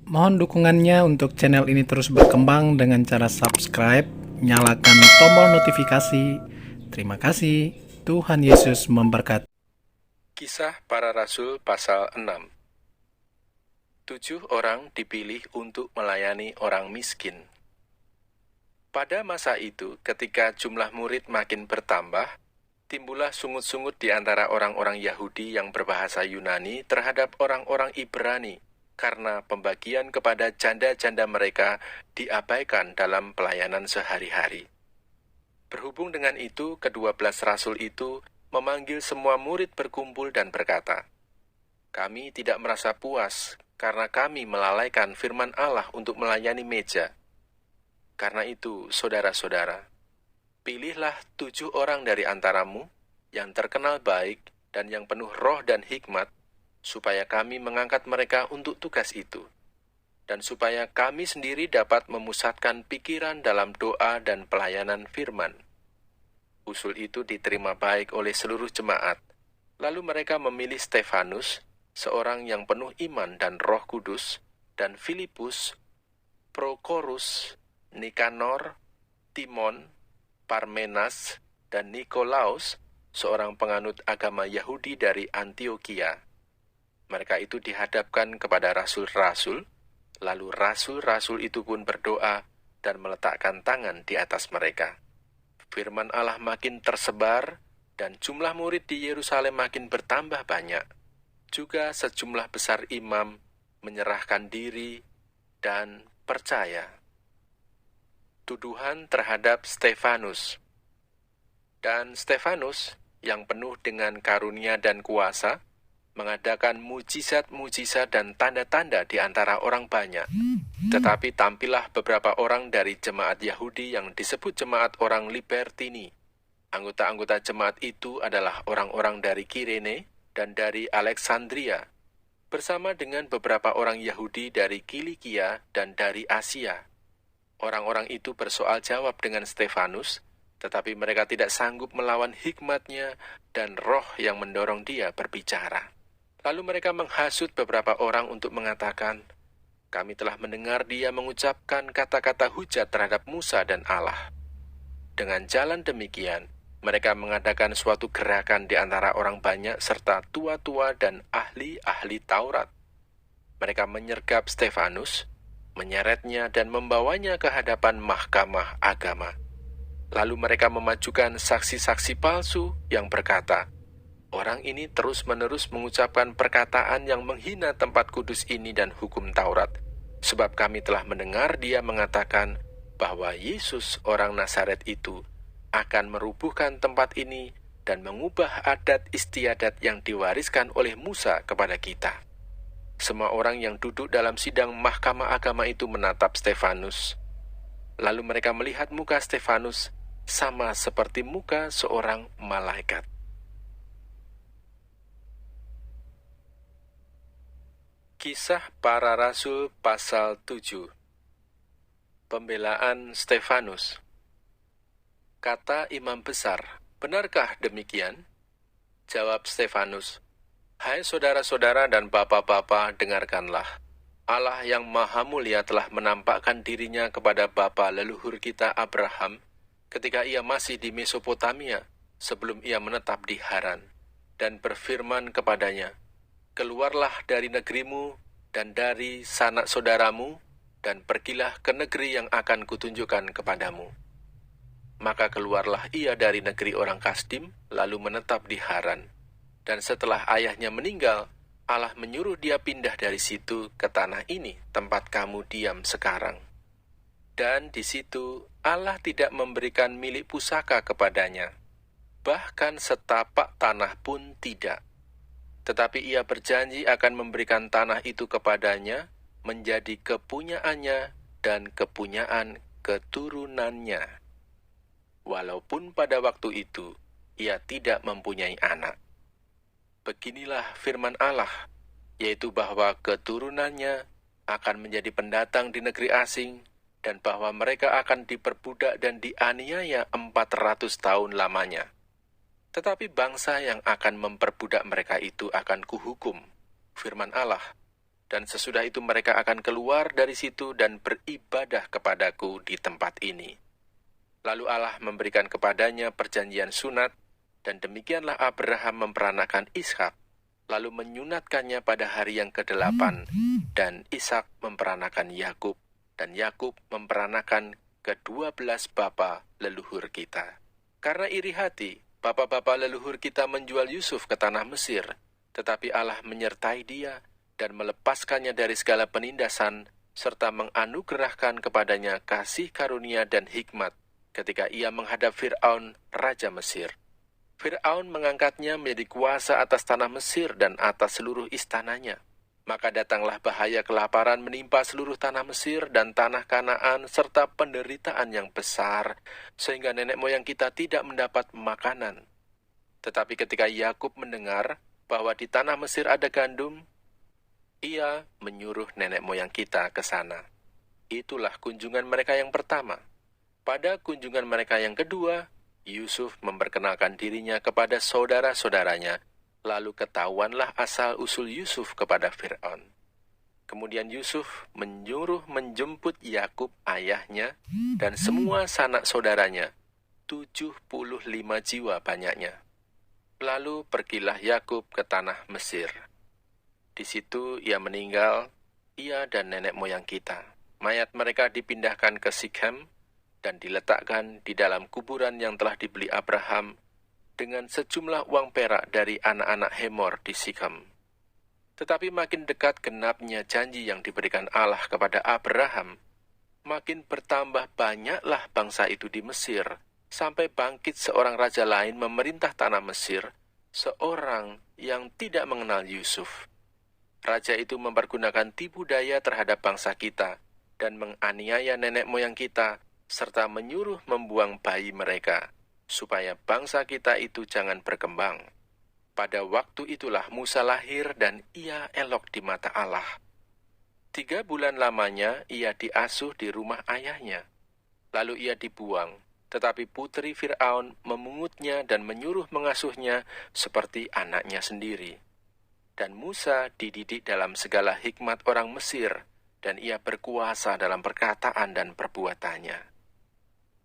Mohon dukungannya untuk channel ini terus berkembang dengan cara subscribe, nyalakan tombol notifikasi. Terima kasih. Tuhan Yesus memberkati. Kisah Para Rasul pasal 6. 7 orang dipilih untuk melayani orang miskin. Pada masa itu, ketika jumlah murid makin bertambah, timbullah sungut-sungut di antara orang-orang Yahudi yang berbahasa Yunani terhadap orang-orang Ibrani, karena pembagian kepada janda-janda mereka diabaikan dalam pelayanan sehari-hari. Berhubung dengan itu, ke-12 rasul itu memanggil semua murid berkumpul dan berkata, "Kami tidak merasa puas karena kami melalaikan firman Allah untuk melayani meja. Karena itu, saudara-saudara, pilihlah 7 orang dari antaramu yang terkenal baik dan yang penuh roh dan hikmat, supaya kami mengangkat mereka untuk tugas itu, dan supaya kami sendiri dapat memusatkan pikiran dalam doa dan pelayanan firman." Usul itu diterima baik oleh seluruh jemaat. Lalu mereka memilih Stefanus, seorang yang penuh iman dan Roh Kudus, dan Filipus, Prokorus, Nikanor, Timon, Parmenas, dan Nikolaus, seorang penganut agama Yahudi dari Antioquia. Mereka itu dihadapkan kepada rasul-rasul, lalu rasul-rasul itu pun berdoa dan meletakkan tangan di atas mereka. Firman Allah makin tersebar, dan jumlah murid di Yerusalem makin bertambah banyak. Juga sejumlah besar imam menyerahkan diri dan percaya. Tuduhan terhadap Stefanus. Dan Stefanus, yang penuh dengan karunia dan kuasa, mengadakan mujizat-mujizat dan tanda-tanda di antara orang banyak. Tetapi tampillah beberapa orang dari jemaat Yahudi yang disebut jemaat orang Libertini. Anggota-anggota jemaat itu adalah orang-orang dari Kirene dan dari Alexandria, bersama dengan beberapa orang Yahudi dari Kilikia dan dari Asia. Orang-orang itu bersoal jawab dengan Stefanus, tetapi mereka tidak sanggup melawan hikmatnya dan roh yang mendorong dia berbicara. Lalu mereka menghasut beberapa orang untuk mengatakan, "Kami telah mendengar dia mengucapkan kata-kata hujat terhadap Musa dan Allah." Dengan jalan demikian, mereka mengadakan suatu gerakan di antara orang banyak serta tua-tua dan ahli-ahli Taurat. Mereka menyergap Stefanus, menyeretnya dan membawanya ke hadapan mahkamah agama. Lalu mereka memajukan saksi-saksi palsu yang berkata, "Orang ini terus-menerus mengucapkan perkataan yang menghina tempat kudus ini dan hukum Taurat, sebab kami telah mendengar dia mengatakan bahwa Yesus orang Nazaret itu akan merubuhkan tempat ini dan mengubah adat istiadat yang diwariskan oleh Musa kepada kita." Semua orang yang duduk dalam sidang mahkamah agama itu menatap Stefanus. Lalu mereka melihat muka Stefanus sama seperti muka seorang malaikat. Kisah Para Rasul pasal 7. Pembelaan Stefanus. Kata imam besar, "Benarkah demikian?" Jawab Stefanus, "Hai saudara-saudara dan bapak-bapak, dengarkanlah. Allah yang maha mulia telah menampakkan dirinya kepada bapa leluhur kita Abraham ketika ia masih di Mesopotamia sebelum ia menetap di Haran, dan berfirman kepadanya, 'Keluarlah dari negerimu dan dari sanak saudaramu, dan pergilah ke negeri yang akan kutunjukkan kepadamu.' Maka keluarlah ia dari negeri orang Kasdim, lalu menetap di Haran. Dan setelah ayahnya meninggal, Allah menyuruh dia pindah dari situ ke tanah ini, tempat kamu diam sekarang. Dan di situ Allah tidak memberikan milik pusaka kepadanya, bahkan setapak tanah pun tidak. Tetapi ia berjanji akan memberikan tanah itu kepadanya, menjadi kepunyaannya dan kepunyaan keturunannya. Walaupun pada waktu itu ia tidak mempunyai anak. Beginilah firman Allah, yaitu bahwa keturunannya akan menjadi pendatang di negeri asing, dan bahwa mereka akan diperbudak dan dianiaya 400 tahun lamanya. Tetapi bangsa yang akan memperbudak mereka itu akan kuhukum, firman Allah, dan sesudah itu mereka akan keluar dari situ dan beribadah kepadaku di tempat ini. Lalu Allah memberikan kepadanya perjanjian sunat, dan demikianlah Abraham memperanakan Ishak, lalu menyunatkannya pada hari yang ke-8, dan Ishak memperanakan Yakub, dan Yakub memperanakan ke-12 bapa leluhur kita. Karena iri hati, bapa-bapa leluhur kita menjual Yusuf ke tanah Mesir, tetapi Allah menyertai dia dan melepaskannya dari segala penindasan, serta menganugerahkan kepadanya kasih karunia dan hikmat ketika ia menghadap Fir'aun, Raja Mesir. Fir'aun mengangkatnya menjadi kuasa atas tanah Mesir dan atas seluruh istananya. Maka datanglah bahaya kelaparan menimpa seluruh tanah Mesir dan tanah Kanaan, serta penderitaan yang besar, sehingga nenek moyang kita tidak mendapat makanan. Tetapi ketika Yakub mendengar bahwa di tanah Mesir ada gandum, ia menyuruh nenek moyang kita ke sana. Itulah kunjungan mereka yang pertama. Pada kunjungan mereka yang kedua, Yusuf memperkenalkan dirinya kepada saudara-saudaranya, lalu ketahuanlah asal-usul Yusuf kepada Fir'aun. Kemudian Yusuf menyuruh menjemput Yakub ayahnya dan semua sanak saudaranya, 75 jiwa banyaknya. Lalu pergilah Yakub ke tanah Mesir. Di situ ia meninggal, ia dan nenek moyang kita. Mayat mereka dipindahkan ke Sikhem dan diletakkan di dalam kuburan yang telah dibeli Abraham dengan sejumlah uang perak dari anak-anak Hemor di Sikhem. Tetapi makin dekat genapnya janji yang diberikan Allah kepada Abraham, makin bertambah banyaklah bangsa itu di Mesir, sampai bangkit seorang raja lain memerintah tanah Mesir, seorang yang tidak mengenal Yusuf. Raja itu mempergunakan tipu daya terhadap bangsa kita dan menganiaya nenek moyang kita, serta menyuruh membuang bayi mereka, supaya bangsa kita itu jangan berkembang. Pada waktu itulah Musa lahir dan ia elok di mata Allah. 3 bulan lamanya ia diasuh di rumah ayahnya. Lalu ia dibuang, tetapi putri Fir'aun memungutnya dan menyuruh mengasuhnya seperti anaknya sendiri. Dan Musa dididik dalam segala hikmat orang Mesir, dan ia berkuasa dalam perkataan dan perbuatannya.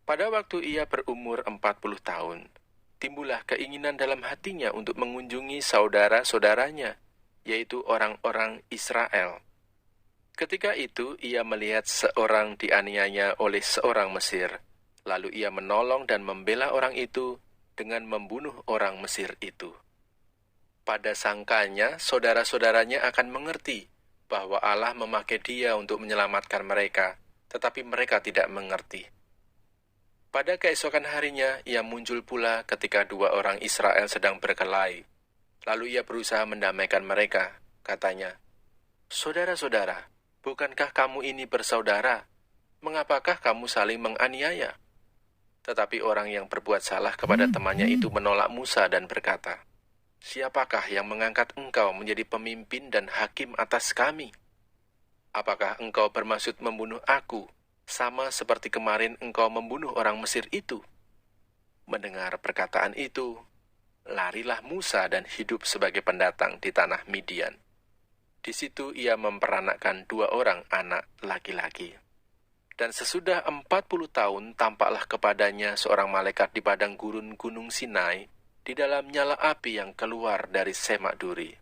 Pada waktu ia berumur 40 tahun, timbullah keinginan dalam hatinya untuk mengunjungi saudara-saudaranya, yaitu orang-orang Israel. Ketika itu ia melihat seorang dianiaya oleh seorang Mesir, lalu ia menolong dan membela orang itu dengan membunuh orang Mesir itu. Pada sangkanya, saudara-saudaranya akan mengerti bahwa Allah memakai dia untuk menyelamatkan mereka, tetapi mereka tidak mengerti. Pada keesokan harinya, ia muncul pula ketika 2 orang Israel sedang berkelahi. Lalu ia berusaha mendamaikan mereka. Katanya, "Saudara-saudara, bukankah kamu ini bersaudara? Mengapakah kamu saling menganiaya?" Tetapi orang yang berbuat salah kepada temannya itu menolak Musa dan berkata, "Siapakah yang mengangkat engkau menjadi pemimpin dan hakim atas kami? Apakah engkau bermaksud membunuh aku, sama seperti kemarin engkau membunuh orang Mesir itu?" Mendengar perkataan itu, larilah Musa dan hidup sebagai pendatang di tanah Midian. Di situ ia memperanakkan 2 orang anak laki-laki. Dan sesudah 40 tahun tampaklah kepadanya seorang malaikat di padang gurun gunung Sinai, di dalam nyala api yang keluar dari semak duri.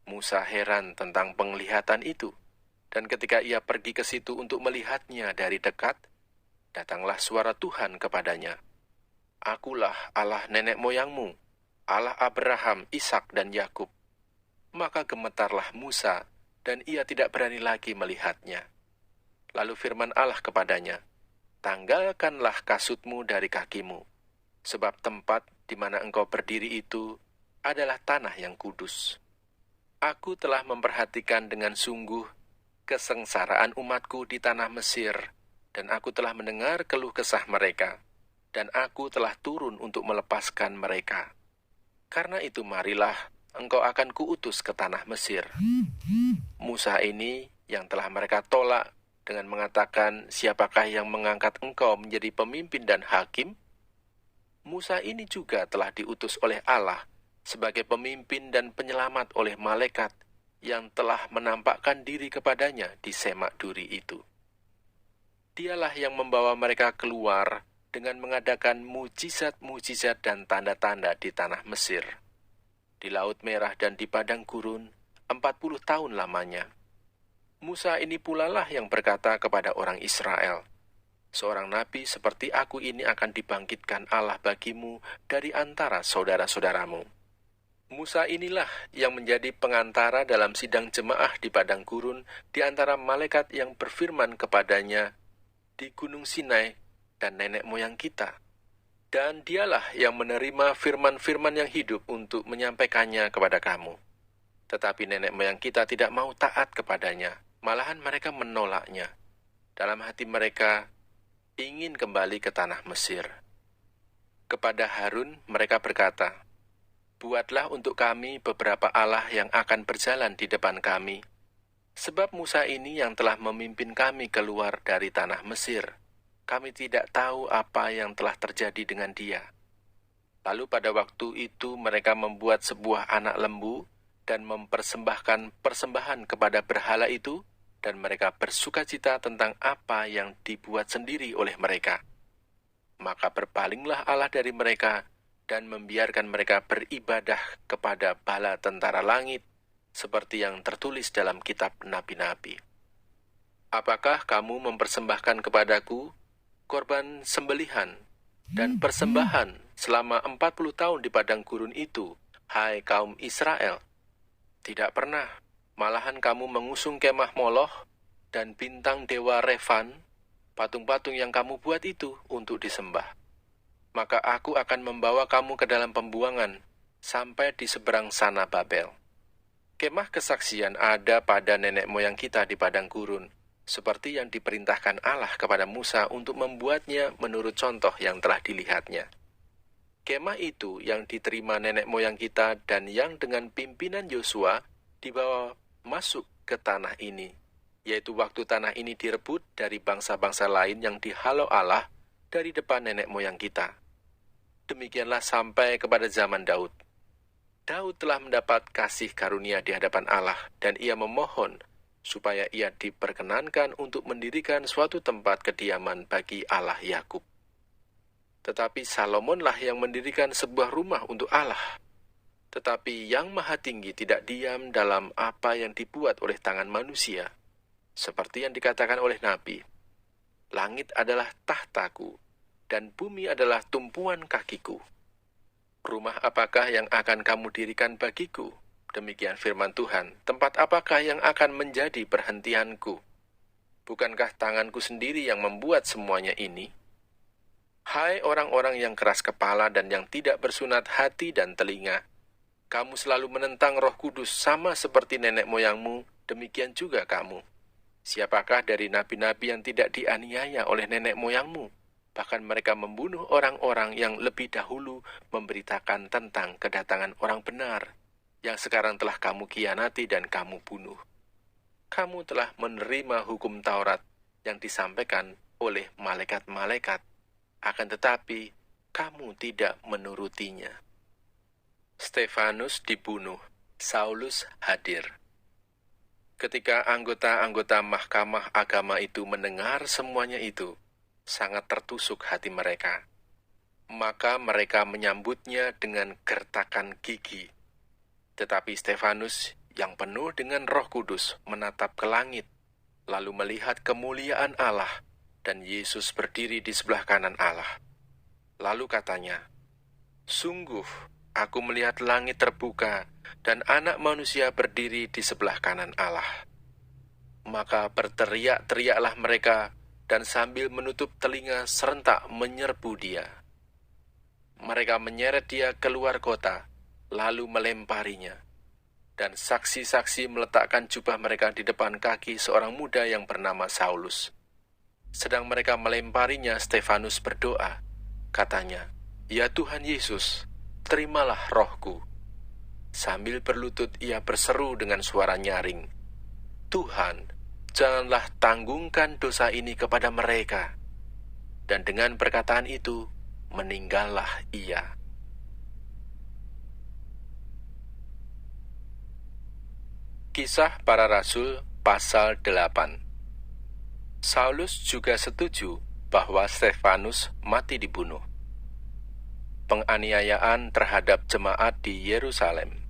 Musa heran tentang penglihatan itu, dan ketika ia pergi ke situ untuk melihatnya dari dekat, datanglah suara Tuhan kepadanya. "Akulah Allah nenek moyangmu, Allah Abraham, Ishak dan Yakub." Maka gemetarlah Musa, dan ia tidak berani lagi melihatnya. Lalu firman Allah kepadanya, "Tanggalkanlah kasutmu dari kakimu, sebab tempat di mana engkau berdiri itu adalah tanah yang kudus. Aku telah memperhatikan dengan sungguh kesengsaraan umatku di tanah Mesir, dan aku telah mendengar keluh kesah mereka, dan aku telah turun untuk melepaskan mereka. Karena itu marilah engkau akan kuutus ke tanah Mesir." Musa ini yang telah mereka tolak dengan mengatakan, "Siapakah yang mengangkat engkau menjadi pemimpin dan hakim?" Musa ini juga telah diutus oleh Allah sebagai pemimpin dan penyelamat oleh malaikat yang telah menampakkan diri kepadanya di semak duri itu. Dialah yang membawa mereka keluar dengan mengadakan mujizat-mujizat dan tanda-tanda di tanah Mesir, di Laut Merah dan di padang gurun 40 tahun lamanya. Musa ini pula lah yang berkata kepada orang Israel, "Seorang nabi seperti aku ini akan dibangkitkan Allah bagimu dari antara saudara-saudaramu." Musa inilah yang menjadi pengantara dalam sidang jemaah di padang gurun di antara malaikat yang berfirman kepadanya di Gunung Sinai dan nenek moyang kita. Dan dialah yang menerima firman-firman yang hidup untuk menyampaikannya kepada kamu. Tetapi nenek moyang kita tidak mau taat kepadanya, malahan mereka menolaknya. Dalam hati mereka ingin kembali ke tanah Mesir. Kepada Harun mereka berkata, "Buatlah untuk kami beberapa Allah yang akan berjalan di depan kami. Sebab Musa ini yang telah memimpin kami keluar dari tanah Mesir. Kami tidak tahu apa yang telah terjadi dengan dia." Lalu pada waktu itu mereka membuat sebuah anak lembu dan mempersembahkan persembahan kepada berhala itu, dan mereka bersukacita tentang apa yang dibuat sendiri oleh mereka. Maka berpalinglah Allah dari mereka dan membiarkan mereka beribadah kepada bala tentara langit, seperti yang tertulis dalam kitab nabi-nabi. "Apakah kamu mempersembahkan kepadaku korban sembelihan dan persembahan selama 40 tahun di padang gurun itu, hai kaum Israel? Tidak pernah, malahan kamu mengusung kemah Moloch dan bintang dewa Refan, patung-patung yang kamu buat itu untuk disembah. Maka aku akan membawa kamu ke dalam pembuangan sampai di seberang sana Babel." Kemah kesaksian ada pada nenek moyang kita di padang gurun, seperti yang diperintahkan Allah kepada Musa untuk membuatnya menurut contoh yang telah dilihatnya. Kemah itu yang diterima nenek moyang kita dan yang dengan pimpinan Yosua dibawa masuk ke tanah ini, yaitu waktu tanah ini direbut dari bangsa-bangsa lain yang dihalau Allah dari depan nenek moyang kita. Demikianlah sampai kepada zaman Daud. Daud telah mendapat kasih karunia di hadapan Allah, dan ia memohon supaya ia diperkenankan untuk mendirikan suatu tempat kediaman bagi Allah Yakub. Tetapi Salomonlah yang mendirikan sebuah rumah untuk Allah. Tetapi Yang Maha Tinggi tidak diam dalam apa yang dibuat oleh tangan manusia. Seperti yang dikatakan oleh Nabi, "Langit adalah tahtaku, dan bumi adalah tumpuan kakiku. Rumah apakah yang akan kamu dirikan bagiku? Demikian firman Tuhan, tempat apakah yang akan menjadi perhentianku? Bukankah tanganku sendiri yang membuat semuanya ini? Hai orang-orang yang keras kepala dan yang tidak bersunat hati dan telinga, kamu selalu menentang Roh Kudus sama seperti nenek moyangmu, demikian juga kamu. Siapakah dari nabi-nabi yang tidak dianiaya oleh nenek moyangmu? Bahkan mereka membunuh orang-orang yang lebih dahulu memberitakan tentang kedatangan orang benar, yang sekarang telah kamu khianati dan kamu bunuh. Kamu telah menerima hukum Taurat yang disampaikan oleh malaikat-malaikat, akan tetapi kamu tidak menurutinya." Stefanus dibunuh, Saulus hadir. Ketika anggota-anggota mahkamah agama itu mendengar semuanya itu, sangat tertusuk hati mereka. Maka mereka menyambutnya dengan gertakan gigi. Tetapi Stefanus yang penuh dengan Roh Kudus menatap ke langit, lalu melihat kemuliaan Allah dan Yesus berdiri di sebelah kanan Allah. Lalu katanya, "Sungguh, aku melihat langit terbuka dan Anak Manusia berdiri di sebelah kanan Allah." Maka berteriak-teriaklah mereka, dan sambil menutup telinga serentak menyerbu dia. Mereka menyeret dia keluar kota, lalu melemparinya. Dan saksi-saksi meletakkan jubah mereka di depan kaki seorang muda yang bernama Saulus. Sedang mereka melemparinya, Stefanus berdoa. Katanya, "Ya Tuhan Yesus, terimalah rohku." Sambil berlutut ia berseru dengan suara nyaring, "Tuhan, janganlah tanggungkan dosa ini kepada mereka." Dan dengan perkataan itu, meninggallah ia. " Kisah Para Rasul pasal 8. Saulus juga setuju bahwa Stefanus mati dibunuh. Penganiayaan terhadap jemaat di Yerusalem.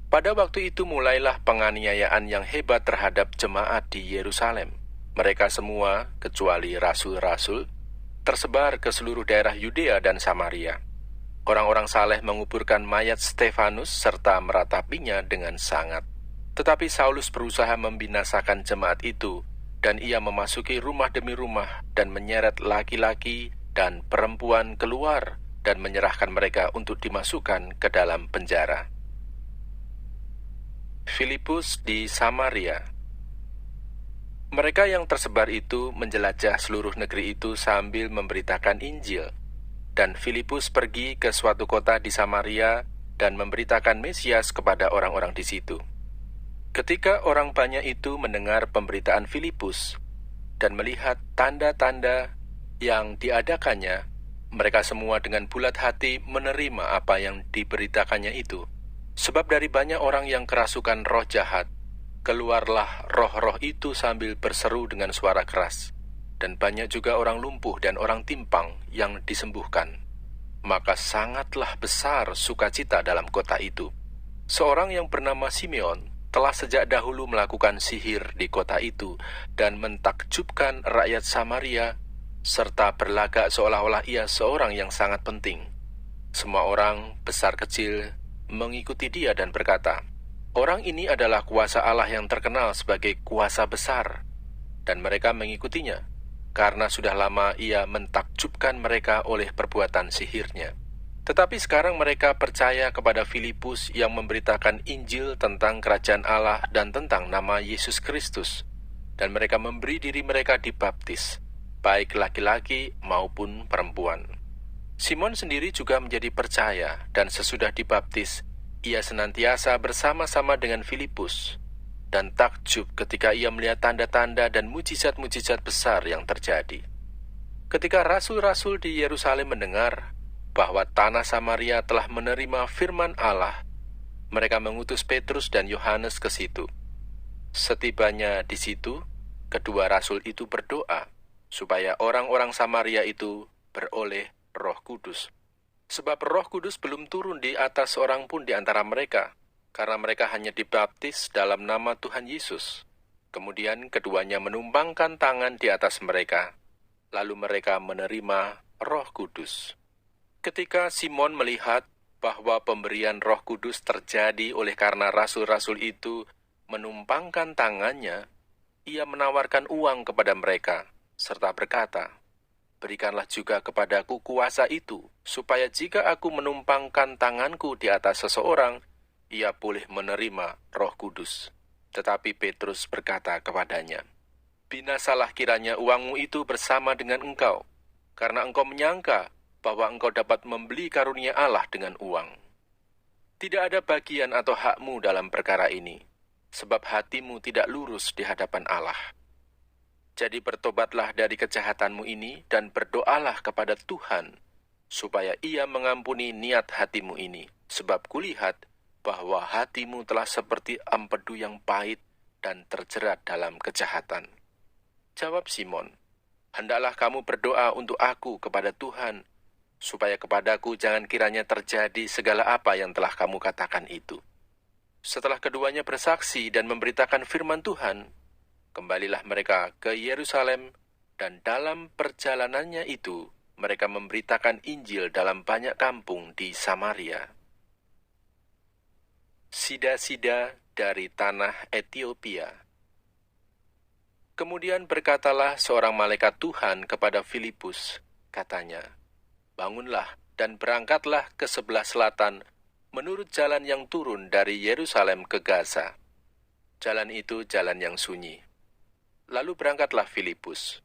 Pada waktu itu mulailah penganiayaan yang hebat terhadap jemaat di Yerusalem. Mereka semua, kecuali rasul-rasul, tersebar ke seluruh daerah Yudea dan Samaria. Orang-orang saleh menguburkan mayat Stefanus serta meratapinya dengan sangat. Tetapi Saulus berusaha membinasakan jemaat itu, dan ia memasuki rumah demi rumah dan menyeret laki-laki dan perempuan keluar dan menyerahkan mereka untuk dimasukkan ke dalam penjara. Filipus di Samaria. Mereka yang tersebar itu menjelajah seluruh negeri itu sambil memberitakan Injil, dan Filipus pergi ke suatu kota di Samaria dan memberitakan Mesias kepada orang-orang di situ. Ketika orang banyak itu mendengar pemberitaan Filipus dan melihat tanda-tanda yang diadakannya, mereka semua dengan bulat hati menerima apa yang diberitakannya itu. Sebab dari banyak orang yang kerasukan roh jahat, keluarlah roh-roh itu sambil berseru dengan suara keras, dan banyak juga orang lumpuh dan orang timpang yang disembuhkan. Maka sangatlah besar sukacita dalam kota itu. Seorang yang bernama Simeon telah sejak dahulu melakukan sihir di kota itu dan mentakjubkan rakyat Samaria, serta berlagak seolah-olah ia seorang yang sangat penting. Semua orang, besar kecil, mengikuti dia dan berkata, "Orang ini adalah kuasa Allah yang terkenal sebagai kuasa besar." Dan mereka mengikutinya, karena sudah lama ia mentakjubkan mereka oleh perbuatan sihirnya. Tetapi sekarang mereka percaya kepada Filipus yang memberitakan Injil tentang kerajaan Allah dan tentang nama Yesus Kristus. Dan mereka memberi diri mereka dibaptis, baik laki-laki maupun perempuan. Simon sendiri juga menjadi percaya, dan sesudah dibaptis, ia senantiasa bersama-sama dengan Filipus, dan takjub ketika ia melihat tanda-tanda dan mujizat-mujizat besar yang terjadi. Ketika rasul-rasul di Yerusalem mendengar bahwa tanah Samaria telah menerima firman Allah, mereka mengutus Petrus dan Yohanes ke situ. Setibanya di situ, kedua rasul itu berdoa supaya orang-orang Samaria itu beroleh Roh Kudus. Sebab Roh Kudus belum turun di atas seorang pun di antara mereka, karena mereka hanya dibaptis dalam nama Tuhan Yesus. Kemudian keduanya menumpangkan tangan di atas mereka, lalu mereka menerima Roh Kudus. Ketika Simon melihat bahwa pemberian Roh Kudus terjadi oleh karena rasul-rasul itu menumpangkan tangannya, ia menawarkan uang kepada mereka, serta berkata, "Berikanlah juga kepadaku kuasa itu, supaya jika aku menumpangkan tanganku di atas seseorang, ia boleh menerima Roh Kudus." Tetapi Petrus berkata kepadanya, "Binasalah kiranya uangmu itu bersama dengan engkau, karena engkau menyangka bahwa engkau dapat membeli karunia Allah dengan uang. Tidak ada bagian atau hakmu dalam perkara ini, sebab hatimu tidak lurus di hadapan Allah. Jadi bertobatlah dari kejahatanmu ini dan berdoalah kepada Tuhan, supaya ia mengampuni niat hatimu ini, sebab kulihat bahwa hatimu telah seperti empedu yang pahit dan terjerat dalam kejahatan." Jawab Simon, "Hendaklah kamu berdoa untuk aku kepada Tuhan, supaya kepadaku jangan kiranya terjadi segala apa yang telah kamu katakan itu." Setelah keduanya bersaksi dan memberitakan firman Tuhan, kembalilah mereka ke Yerusalem, dan dalam perjalanannya itu, mereka memberitakan Injil dalam banyak kampung di Samaria. Sida-sida dari tanah Etiopia. Kemudian berkatalah seorang malaikat Tuhan kepada Filipus, katanya, "Bangunlah dan berangkatlah ke sebelah selatan menurut jalan yang turun dari Yerusalem ke Gaza. Jalan itu jalan yang sunyi." Lalu berangkatlah Filipus.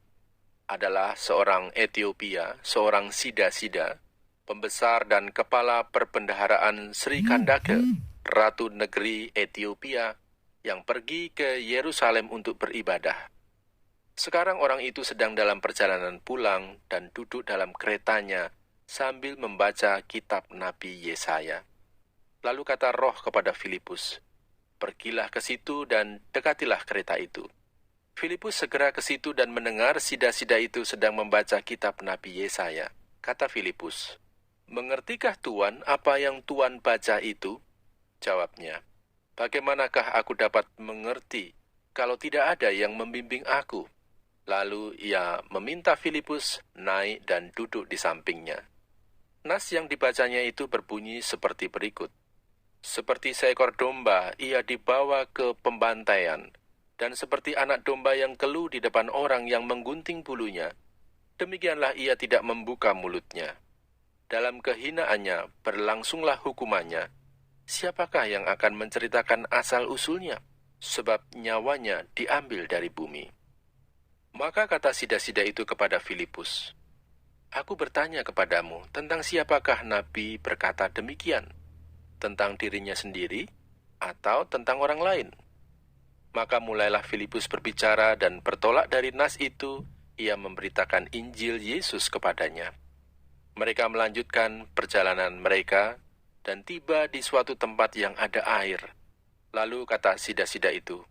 Adalah seorang Etiopia, seorang sida-sida, pembesar dan kepala perbendaharaan Sri Kandake, ratu negeri Etiopia, yang pergi ke Yerusalem untuk beribadah. Sekarang orang itu sedang dalam perjalanan pulang dan duduk dalam keretanya sambil membaca kitab Nabi Yesaya. Lalu kata Roh kepada Filipus, Pergilah ke situ dan dekatilah kereta itu. Filipus segera ke situ dan mendengar sida-sida itu sedang membaca kitab Nabi Yesaya. Kata Filipus, "Mengertikah Tuan apa yang Tuan baca itu?" Jawabnya, "Bagaimanakah aku dapat mengerti kalau tidak ada yang membimbing aku?" Lalu ia meminta Filipus naik dan duduk di sampingnya. Nas yang dibacanya itu berbunyi seperti berikut. Seperti seekor domba, ia dibawa ke pembantaian, dan seperti anak domba yang keluh di depan orang yang menggunting bulunya, demikianlah ia tidak membuka mulutnya. Dalam kehinaannya berlangsunglah hukumannya. Siapakah yang akan menceritakan asal-usulnya? Sebab nyawanya diambil dari bumi. Maka kata sida-sida itu kepada Filipus, "Aku bertanya kepadamu tentang siapakah Nabi berkata demikian? Tentang dirinya sendiri atau tentang orang lain?" Maka mulailah Filipus berbicara dan bertolak dari nas itu, ia memberitakan Injil Yesus kepadanya. Mereka melanjutkan perjalanan mereka dan tiba di suatu tempat yang ada air. Lalu kata sida-sida itu,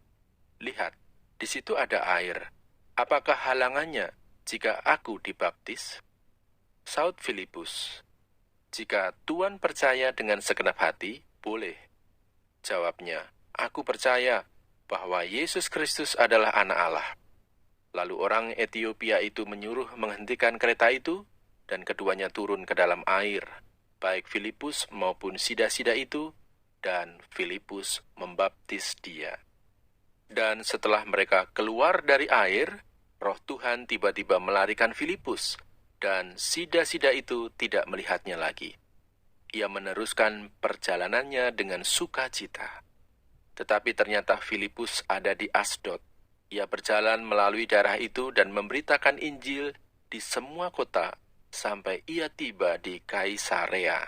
"Lihat, di situ ada air. Apakah halangannya jika aku dibaptis?" Saud Filipus, "Jika Tuan percaya dengan segenap hati, boleh." Jawabnya, "Aku percaya bahwa Yesus Kristus adalah Anak Allah." Lalu orang Etiopia itu menyuruh menghentikan kereta itu, dan keduanya turun ke dalam air, baik Filipus maupun sida-sida itu, dan Filipus membaptis dia. Dan setelah mereka keluar dari air, Roh Tuhan tiba-tiba melarikan Filipus, dan sida-sida itu tidak melihatnya lagi. Ia meneruskan perjalanannya dengan sukacita. Tetapi ternyata Filipus ada di Asdod. Ia berjalan melalui daerah itu dan memberitakan Injil di semua kota sampai ia tiba di Kaisarea.